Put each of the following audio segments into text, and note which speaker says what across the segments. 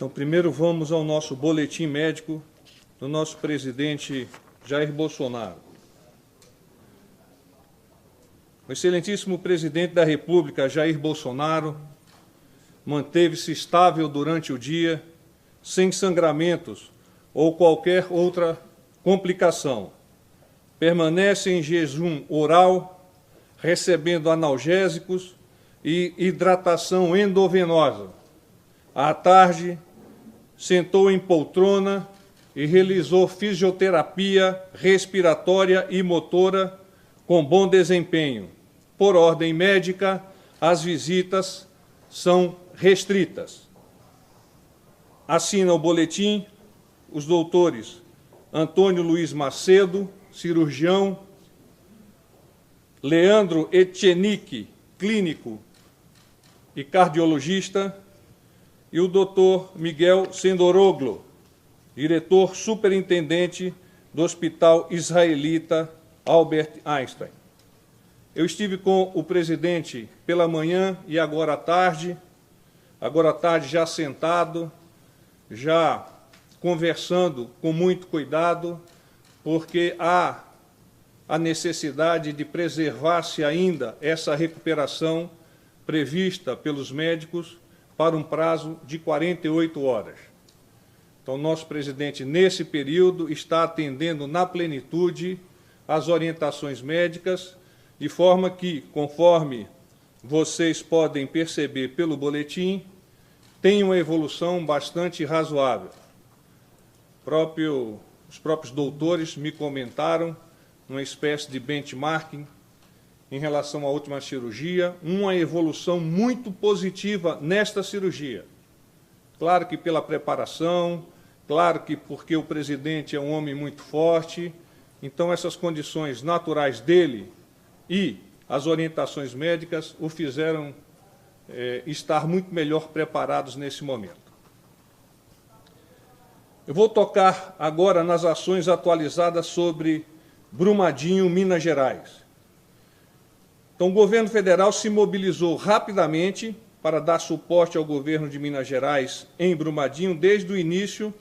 Speaker 1: Então, primeiro vamos ao nosso boletim médico do nosso presidente Jair Bolsonaro. O excelentíssimo presidente da República, Jair Bolsonaro, manteve-se estável durante o dia, sem sangramentos ou qualquer outra complicação. Permanece em jejum oral, recebendo analgésicos e hidratação endovenosa. À tarde, sentou em poltrona e realizou fisioterapia respiratória e motora com bom desempenho. Por ordem médica, as visitas são restritas. Assina o boletim os doutores Antônio Luiz Macedo, cirurgião, Leandro Etchenique, clínico e cardiologista, e o doutor Miguel Sendoroglu, diretor superintendente do Hospital Israelita Albert Einstein. Eu estive com o presidente pela manhã e agora à tarde já sentado, já conversando com muito cuidado, porque há a necessidade de preservar-se ainda essa recuperação prevista pelos médicos para um prazo de 48 horas. Então, nosso presidente, nesse período, está atendendo na plenitude as orientações médicas, de forma que, conforme vocês podem perceber pelo boletim, tem uma evolução bastante razoável. Os próprios doutores me comentaram, uma espécie de benchmarking em relação à última cirurgia, uma evolução muito positiva nesta cirurgia. Claro que pela preparação, claro que porque o presidente é um homem muito forte, então essas condições naturais dele e as orientações médicas o fizeram estar muito melhor preparados nesse momento. Eu vou tocar agora nas ações atualizadas sobre Brumadinho, Minas Gerais. Então, o governo federal se mobilizou rapidamente para dar suporte ao governo de Minas Gerais em Brumadinho desde o início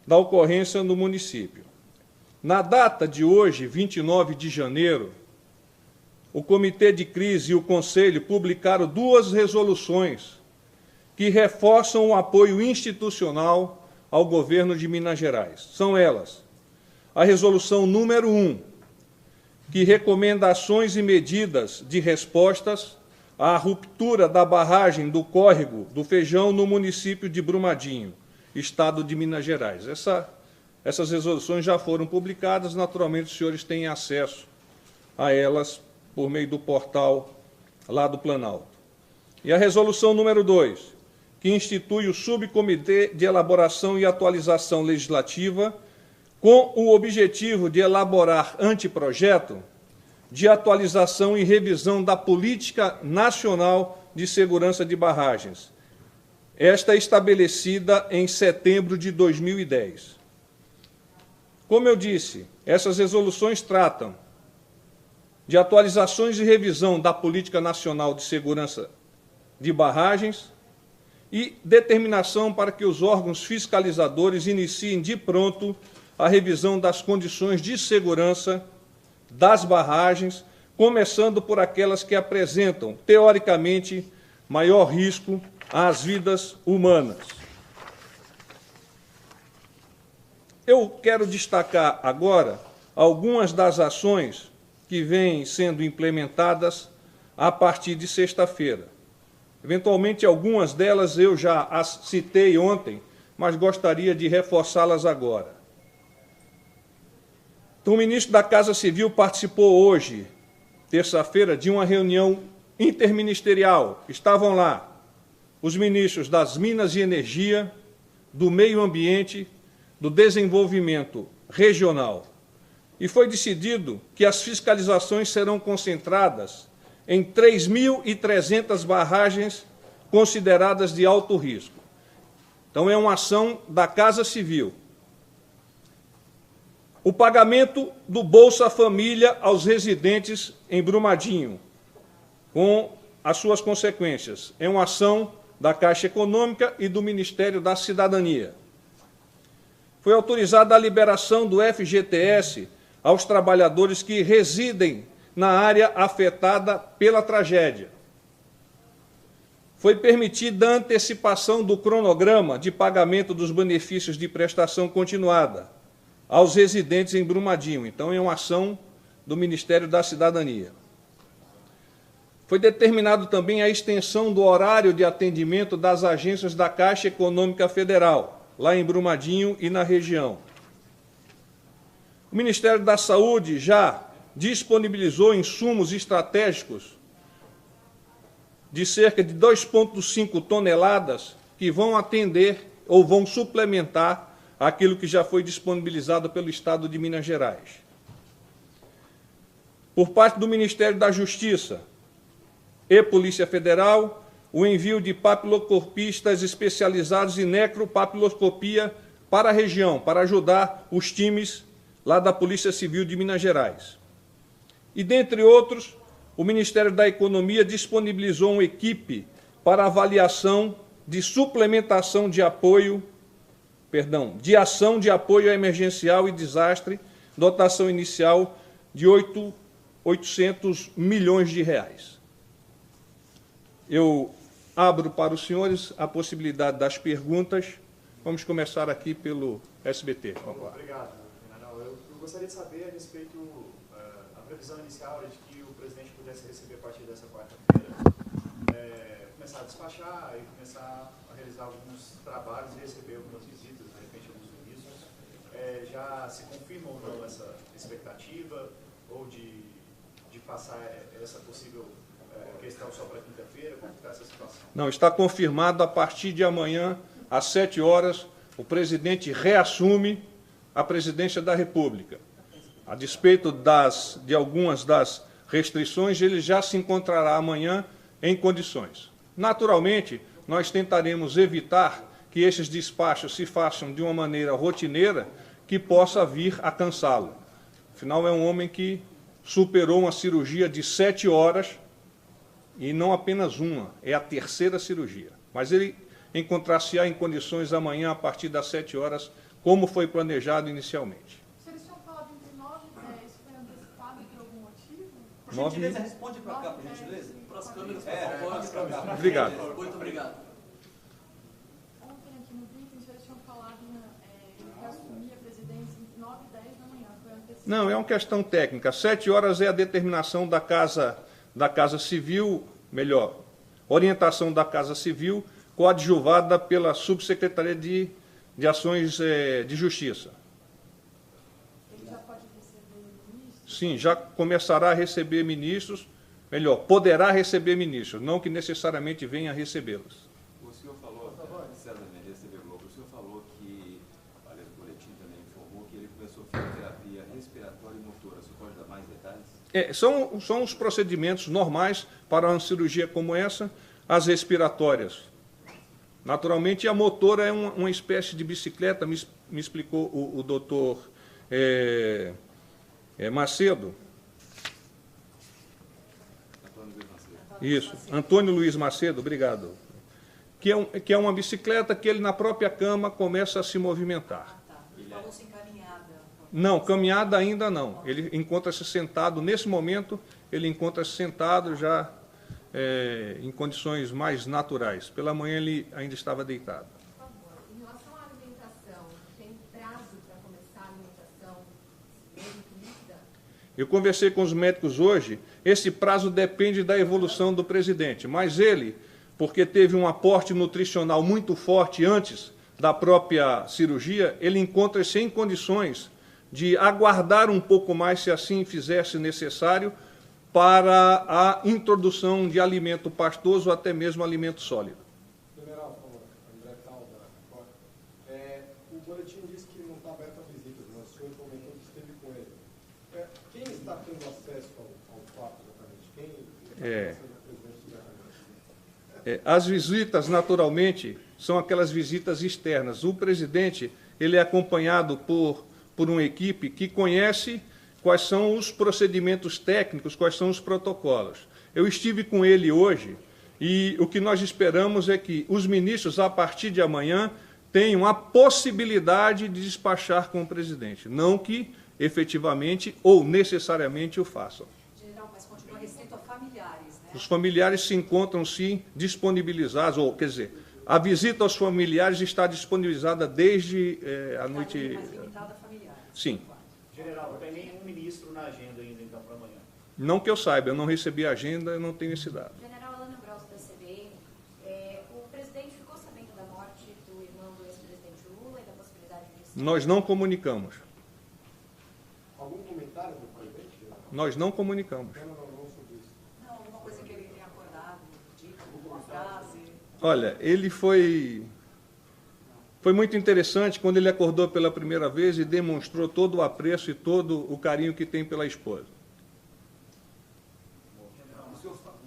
Speaker 1: da ocorrência no município. Na data de hoje, 29 de janeiro, o Comitê de Crise e o Conselho publicaram 2 resoluções que reforçam o apoio institucional ao governo de Minas Gerais. São elas: a resolução número 1, que recomenda ações e medidas de respostas à ruptura da barragem do córrego do Feijão no município de Brumadinho, estado de Minas Gerais. Essas resoluções já foram publicadas, naturalmente os senhores têm acesso a elas por meio do portal lá do Planalto. E a resolução número 2, que institui o Subcomitê de Elaboração e Atualização Legislativa, com o objetivo de elaborar anteprojeto de atualização e revisão da Política Nacional de Segurança de Barragens. Esta é estabelecida em setembro de 2010. Como eu disse, essas resoluções tratam de atualizações e revisão da Política Nacional de Segurança de Barragens e determinação para que os órgãos fiscalizadores iniciem de pronto a revisão das condições de segurança das barragens, começando por aquelas que apresentam, teoricamente, maior risco às vidas humanas. Eu quero destacar agora algumas das ações que vêm sendo implementadas a partir de sexta-feira. Eventualmente, algumas delas eu já as citei ontem, mas gostaria de reforçá-las agora. Então, o ministro da Casa Civil participou hoje, terça-feira, de uma reunião interministerial. Estavam lá os ministros das Minas e Energia, do Meio Ambiente, do Desenvolvimento Regional. E foi decidido que as fiscalizações serão concentradas em 3.300 barragens consideradas de alto risco. Então, é uma ação da Casa Civil. O pagamento do Bolsa Família aos residentes em Brumadinho, com as suas consequências. É uma ação da Caixa Econômica e do Ministério da Cidadania. Foi autorizada a liberação do FGTS aos trabalhadores que residem na área afetada pela tragédia. Foi permitida a antecipação do cronograma de pagamento dos benefícios de prestação continuada aos residentes em Brumadinho. Então, é uma ação do Ministério da Cidadania. Foi determinado também a extensão do horário de atendimento das agências da Caixa Econômica Federal, lá em Brumadinho e na região. O Ministério da Saúde já disponibilizou insumos estratégicos de cerca de 2,5 toneladas que vão atender ou vão suplementar aquilo que já foi disponibilizado pelo Estado de Minas Gerais. Por parte do Ministério da Justiça e Polícia Federal, o envio de papilocopistas especializados em necropapiloscopia para a região, para ajudar os times lá da Polícia Civil de Minas Gerais. E, dentre outros, o Ministério da Economia disponibilizou uma equipe para avaliação de suplementação de apoio, de ação de apoio emergencial e desastre, dotação inicial de 800 milhões de reais. Eu abro para os senhores a possibilidade das perguntas. Vamos começar aqui pelo SBT.
Speaker 2: Obrigado, general. Eu gostaria de saber a respeito a previsão inicial era de que o presidente pudesse receber a partir dessa quarta-feira, começar a despachar e começar a realizar alguns trabalhos e receber algumas visitas, de repente alguns ministros. Já se confirma ou não essa expectativa ou de passar essa possível questão só para quinta-feira? Como está essa situação?
Speaker 1: Não, está confirmado a partir de amanhã, às 7 horas, o presidente reassume a presidência da República. A despeito de algumas das restrições, ele já se encontrará amanhã em condições. Naturalmente, nós tentaremos evitar que esses despachos se façam de uma maneira rotineira que possa vir a cansá-lo. Afinal, é um homem que superou uma cirurgia de 7 horas, e não apenas uma, é a terceira cirurgia. Mas ele encontrar-se-á em condições amanhã, a partir das 7 horas, como foi planejado inicialmente.
Speaker 3: Se eles tinham falado entre 9 e 10, foi antecipado por algum motivo?
Speaker 4: Por gentileza, responde para cá, por gentileza. Para as câmeras, por favor.
Speaker 1: Obrigado.
Speaker 4: Muito obrigado.
Speaker 3: Ontem, aqui no briefing, eles tinham falado em reassumir a presidência entre 9 e 10 da manhã. Foi antecipado?
Speaker 1: Não, é uma questão técnica. 7 horas é a determinação da Casa Civil, orientação da Casa Civil, coadjuvada pela Subsecretaria de Ações de Justiça.
Speaker 3: Ele já pode receber ministros?
Speaker 1: Sim, já começará a receber ministros, poderá receber ministros, não que necessariamente venha a recebê-los.
Speaker 5: O senhor falou, César Menezes, TV Globo, o senhor falou que, aliás, o boletim também informou que ele começou a fisioterapia respiratória e motora. O senhor pode dar mais detalhes?
Speaker 1: São os procedimentos normais para uma cirurgia como essa, as respiratórias. Naturalmente, a motora é uma espécie de bicicleta, me explicou o doutor Macedo. Isso, Antônio Luiz Macedo, obrigado. Que é uma bicicleta que ele, na própria cama, começa a se movimentar.
Speaker 6: Ele falou-se em caminhada.
Speaker 1: Não, caminhada ainda não. Ele encontra-se sentado, nesse momento, ele encontra-se sentado já em condições mais naturais. Pela manhã ele ainda estava deitado.
Speaker 7: Por favor, em relação à alimentação, tem prazo para começar a alimentação mesmo líquida?
Speaker 1: Eu conversei com os médicos hoje, esse prazo depende da evolução do presidente, mas ele, porque teve um aporte nutricional muito forte antes da própria cirurgia, ele encontra-se em condições de aguardar um pouco mais, se assim fizesse necessário, para a introdução de alimento pastoso ou até mesmo alimento sólido.
Speaker 8: General, por favor, André Calda. O boletim diz que não está aberto a visitas, mas o senhor comentou que esteve com ele. Quem está tendo acesso ao quarto, exatamente?
Speaker 1: As visitas, naturalmente, são aquelas visitas externas. O presidente ele é acompanhado por uma equipe que conhece quais são os procedimentos técnicos, quais são os protocolos. Eu estive com ele hoje E o que nós esperamos é que os ministros, a partir de amanhã, tenham a possibilidade de despachar com o presidente, não que efetivamente ou necessariamente o façam.
Speaker 6: General, mas continua restrito a familiares, né?
Speaker 1: Os familiares se encontram, sim, disponibilizados, ou, quer dizer, a visita aos familiares está disponibilizada desde a noite...
Speaker 6: Mais limitada a familiares.
Speaker 1: Sim.
Speaker 2: General, não tem nenhum ministro na agenda ainda, então, para amanhã.
Speaker 1: Não que eu saiba, eu não recebi a agenda, eu não tenho esse dado.
Speaker 7: General Alana Bros, da CBN, o presidente ficou sabendo da morte do irmão do ex-presidente Lula e da possibilidade de...
Speaker 1: Nós não comunicamos.
Speaker 8: Algum comentário do presidente?
Speaker 1: Nós não comunicamos.
Speaker 8: Não sobre isso.
Speaker 6: Não, alguma coisa que ele tenha acordado, dito, alguma frase.
Speaker 1: Olha, ele foi muito interessante quando ele acordou pela primeira vez e demonstrou todo o apreço e todo o carinho que tem pela esposa.
Speaker 4: O senhor falou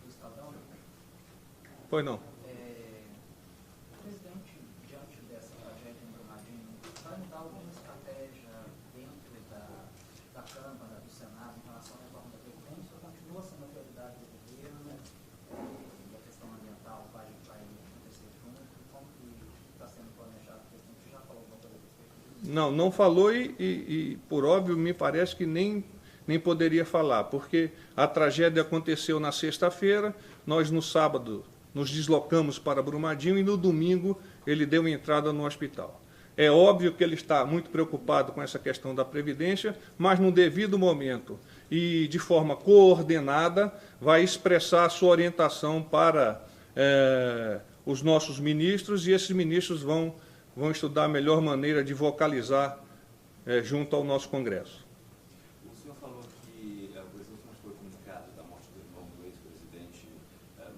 Speaker 4: do Estadão,
Speaker 1: Foi não.
Speaker 4: o presidente, diante dessa tragédia em Brumadinho, vai mudar alguma estratégia dentro da Câmara, do Senado, em relação à reforma da Previdência, ou continua sendo a prioridade do governo, e a questão ambiental vai acontecer junto? Como que está sendo planejado? O presidente já falou alguma coisa a respeito disso?
Speaker 1: Não falou e, por óbvio, me parece que nem poderia falar, porque a tragédia aconteceu na sexta-feira, nós no sábado nos deslocamos para Brumadinho e no domingo ele deu entrada no hospital. É óbvio que ele está muito preocupado com essa questão da Previdência, mas no devido momento e de forma coordenada vai expressar a sua orientação para os nossos ministros, e esses ministros vão estudar a melhor maneira de vocalizar junto ao nosso Congresso.
Speaker 5: O senhor falou que o presidente não foi comunicado da morte do irmão do ex-presidente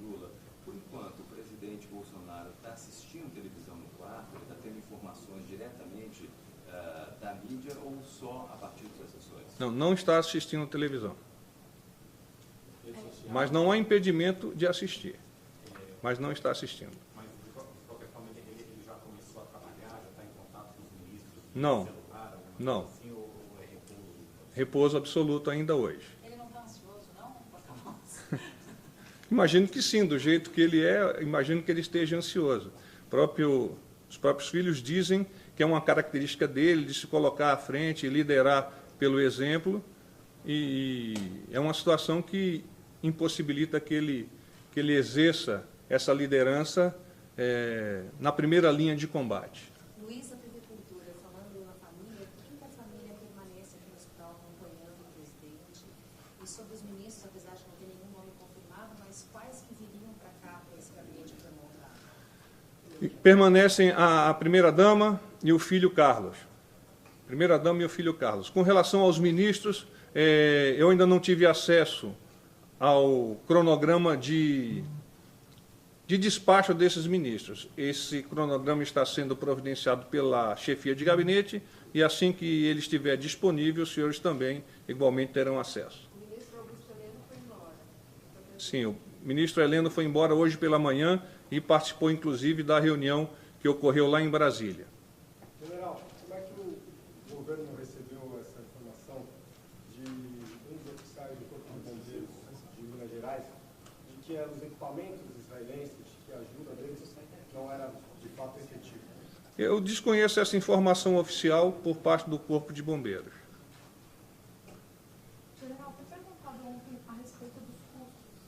Speaker 5: Lula. Por enquanto, o presidente Bolsonaro está assistindo televisão no quarto, ele está tendo informações diretamente da mídia ou só a partir dos assessores?
Speaker 1: Não está assistindo televisão. Mas não há impedimento de assistir. Mas não está assistindo.
Speaker 8: Mas, de qualquer forma, ele já começou a trabalhar, já está em contato com os ministros?
Speaker 1: Não.
Speaker 8: Celular,
Speaker 1: Não.
Speaker 8: assim, ou é repouso?
Speaker 1: Repouso absoluto ainda hoje.
Speaker 6: Ele não está ansioso, não? Porta-voz.
Speaker 1: Imagino que sim, do jeito que ele é, imagino que ele esteja ansioso. Os próprios filhos dizem que é uma característica dele, de se colocar à frente e liderar pelo exemplo, e é uma situação que impossibilita que ele exerça essa liderança na primeira linha de combate.
Speaker 7: Luiz, da TV Cultura, falando na família, por que a família permanece aqui no hospital acompanhando o presidente? E sobre os ministros, apesar de não ter nenhum nome confirmado, mas quais que viriam para cá, para esse gabinete que foi montado?
Speaker 1: Permanecem a primeira-dama e o filho Carlos. Primeira-dama e o filho Carlos. Com relação aos ministros, eu ainda não tive acesso ao cronograma de despacho desses ministros. Esse cronograma está sendo providenciado pela chefia de gabinete e assim que ele estiver disponível, os senhores também igualmente terão acesso.
Speaker 3: O ministro Augusto Heleno foi embora.
Speaker 1: Sim, o ministro Heleno foi embora hoje pela manhã e participou inclusive da reunião que ocorreu lá em Brasília.
Speaker 8: General, como é que o governo recebeu essa informação de um dos oficiais do Corpo de Bombeiros de Minas Gerais, de que os equipamentos israelenses, que a ajuda deles não era de fato efetiva?
Speaker 1: Eu desconheço essa informação oficial por parte do Corpo de Bombeiros.
Speaker 3: General, foi perguntado ontem a respeito dos custos.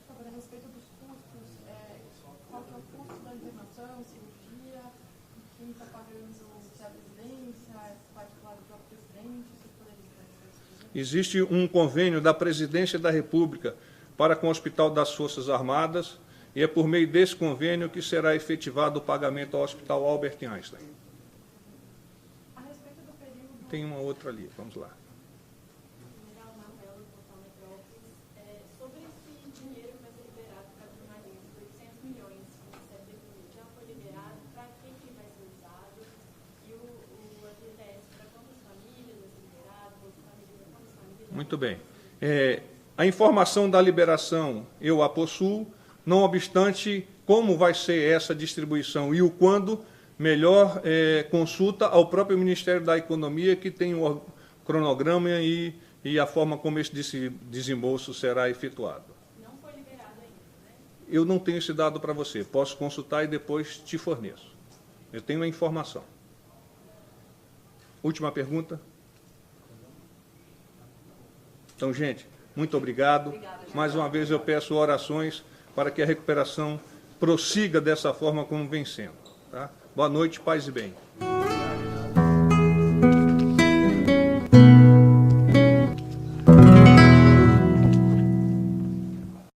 Speaker 3: Sobre a respeito dos custos, qual que é o custo da internação, cirurgia, quem está pagando, se é a presidência, se particular do próprio presidente, se poderia esclarecer isso?
Speaker 1: Existe um convênio da Presidência da República para com o Hospital das Forças Armadas, e é por meio desse convênio que será efetivado o pagamento ao Hospital Albert Einstein.
Speaker 3: A respeito do período...
Speaker 1: Tem uma outra ali, vamos lá.
Speaker 3: General Marcelo, do Portal Metrópolis, sobre esse dinheiro que vai ser liberado para a jornalista, 800 milhões que recebe já foi liberado, para quem que vai ser usado? E o FGTS, para quantas famílias vai ser liberado? Quantas famílias?
Speaker 1: Muito bem. A informação da liberação eu a possuo, não obstante como vai ser essa distribuição e o quando, melhor consulta ao próprio Ministério da Economia, que tem o cronograma e a forma como esse desembolso será efetuado.
Speaker 3: Não foi liberado ainda, né?
Speaker 1: eu não tenho esse dado para você. Posso consultar e depois te forneço. Eu tenho a informação. Última pergunta. Então, gente, muito obrigado. Mais uma vez eu peço orações para que a recuperação prossiga dessa forma como vem sendo. Tá? Boa noite, paz e bem.